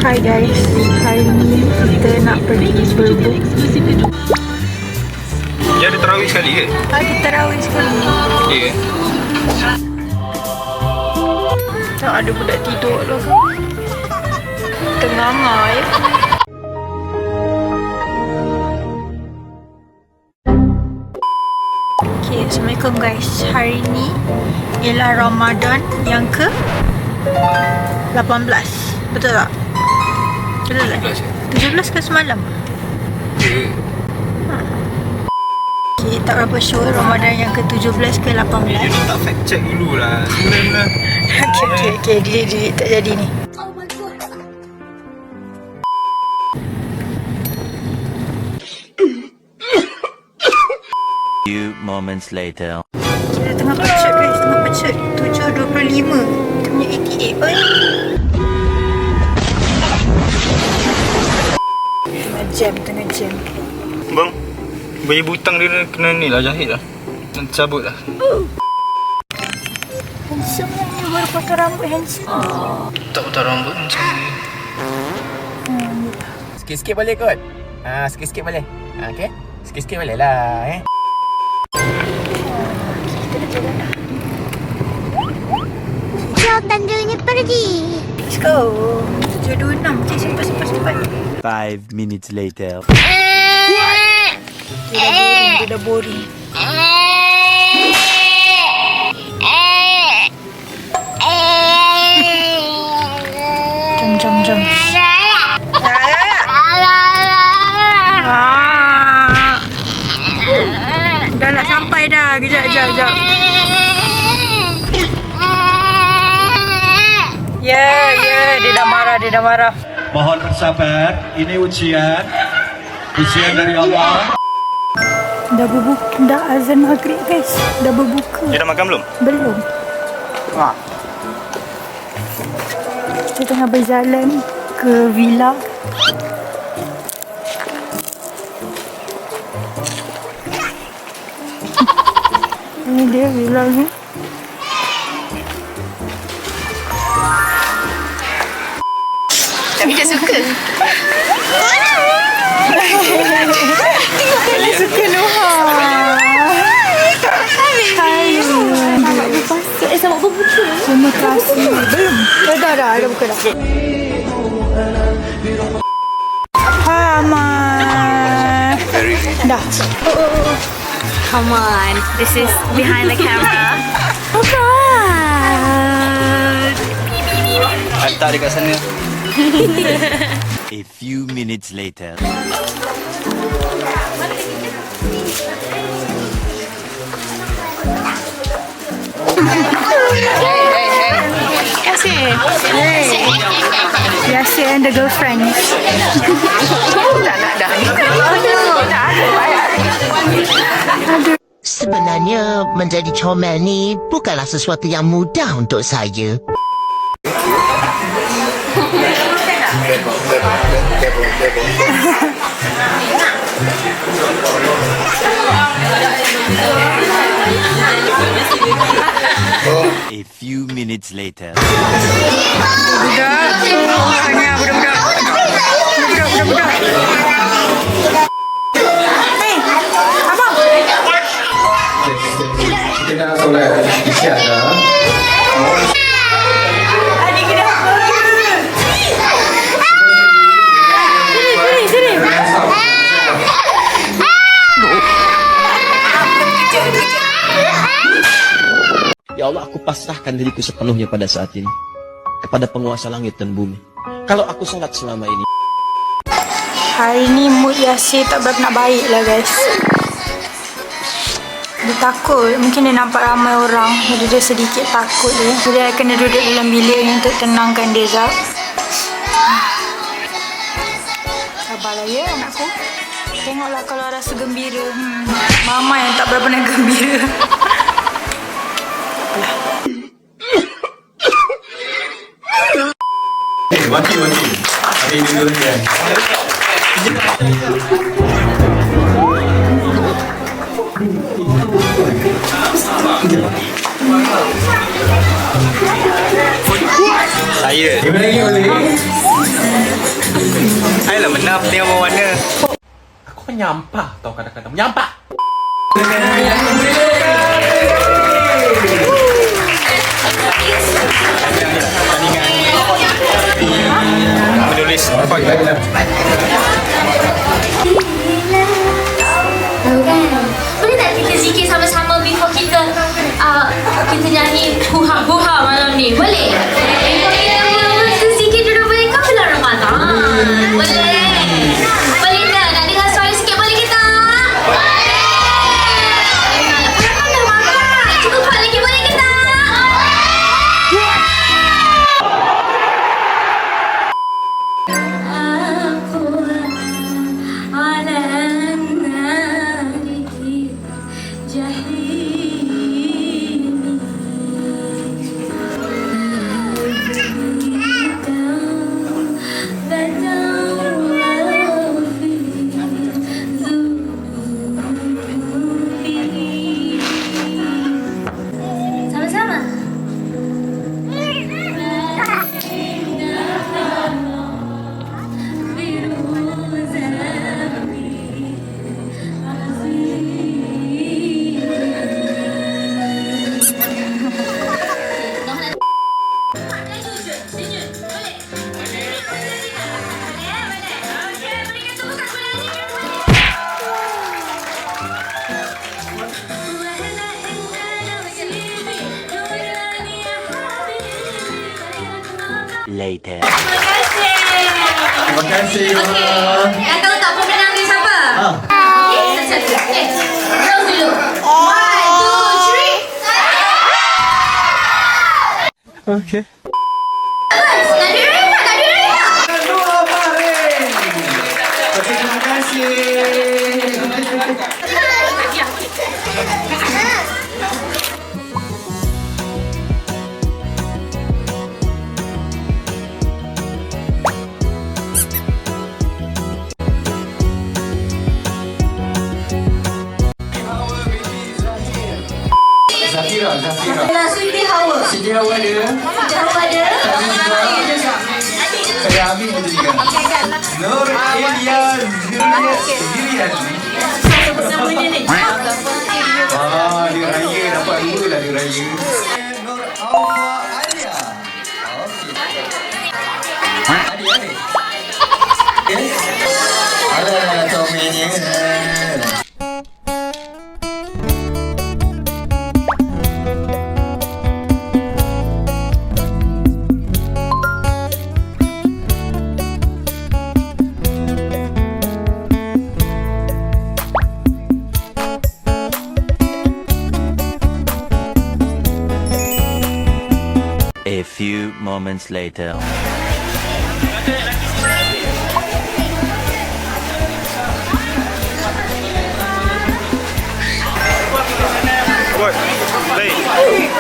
Hai guys, hari ni kita nak pergi berbuk. Dia ada tarawih sekali ke? Ada tarawih sekali. Ya. Tak ada budak tidur lah. Tengah ya. Okay, Assalamualaikum guys. Hari ni ialah Ramadan yang ke 18. Betul tak? Betul tak? 17 ke semalam? Ya. Okay, tak berapa sure Ramadan yang ke 17 ke 18. Dia ni tak fact check dulu lah. Sebenarnya. Okay, delete tak jadi ni. Few moments later. Kita tengah pecut guys, tengah pecut 7.25. Kita punya ATA. Oi. Tengah jam. Bang, bayi butang dia kena ni lah, jahit lah. Nanti cabut lah. Handsome lah ni, baru potong rambut handsome. Tak potong rambut macam ni. Sikit-sikit boleh kot. Sikit-sikit boleh. Okey. Sikit-sikit boleh lah Jom tandanya pergi. Let's go. 7.26. Cik, simpan. 5 minutes later. Dia dah boring. Jom. Dah nak sampai dah. Kejap. Ya, dia dah marah. Mohon bersabar, ini ujian dari Allah. Dah berbuka, dah azan maghrib guys. Dah berbuka. Dia dah makan belum? Belum. Kita tengah berjalan ke villa. Ini dia villa ni. Tapi dia suka. Dia suka Noha. Hai. Sama berbuka. Terima kasih. Belum. Dah buka dah. Aman. Dah. Come on, this is behind the camera. Hantar dia kat sana. A few minutes later. Yasin and the girlfriend. Sebenarnya menjadi comel ni bukanlah sesuatu yang mudah untuk saya. A few minutes later. Kita nak solat isyak dah. Ya Allah, aku pasrahkan diriku sepenuhnya pada saat ini kepada penguasa langit dan bumi. Kalau aku salat selama ini, Hari ni mood Yasin tak berapa nak baik lah guys. Dia takut, mungkin dia nampak ramai orang, jadi dia sedikit takut dia. Jadi dia kena duduk dalam bilik ni untuk tenangkan dia Zab. Sabarlah ya anakku. Tengoklah kalau rasa gembira. Mama yang tak berapa nak gembira. Mati. Ada ini dulu kan. Saya. Gimana lagi boleh? Kenapa tengok berwarna? Aku menyampah tau kadang-kadang. Menyampah! Menulis fight. Boleh tak kita zikir sama-sama before kita kita nyanyi huha-huha malam ni? Boleh? Kita zikir dulu boleh ke bulan Ramadan? Boleh? Boleh tak? Nak dengar suara sikit boleh kita? Boleh! Pandai makan! Cuba kuat lagi boleh kita? Sama-sama. Later. Terima kasih. Dah tahu tak pemenang dia siapa? Okay, satu-satu. Okay, close dulu. 1, 2, 3. Okay. Nak duit tak? Nak duit tak? Terima kasih. Zafira. Siti Hawa. Siti Hawa ada. Hawa ada. Saya Amin betul juga. Nur Ilian. Ilian. Bersama dia ni. Wah, dia raya. Dapat 2 lah dia raya. Nur Alfa Alia. Okey. Adik. Alah, tomennya. A few moments later. What? Late.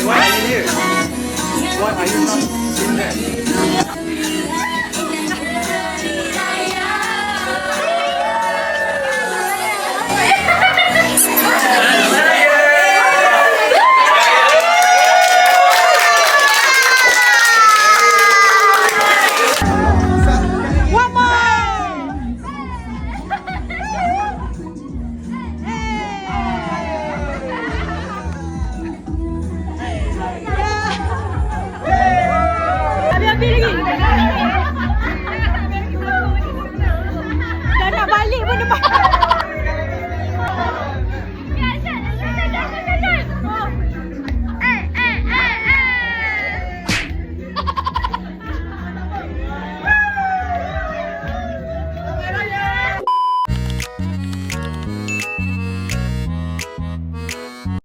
Why are you here? Why are you not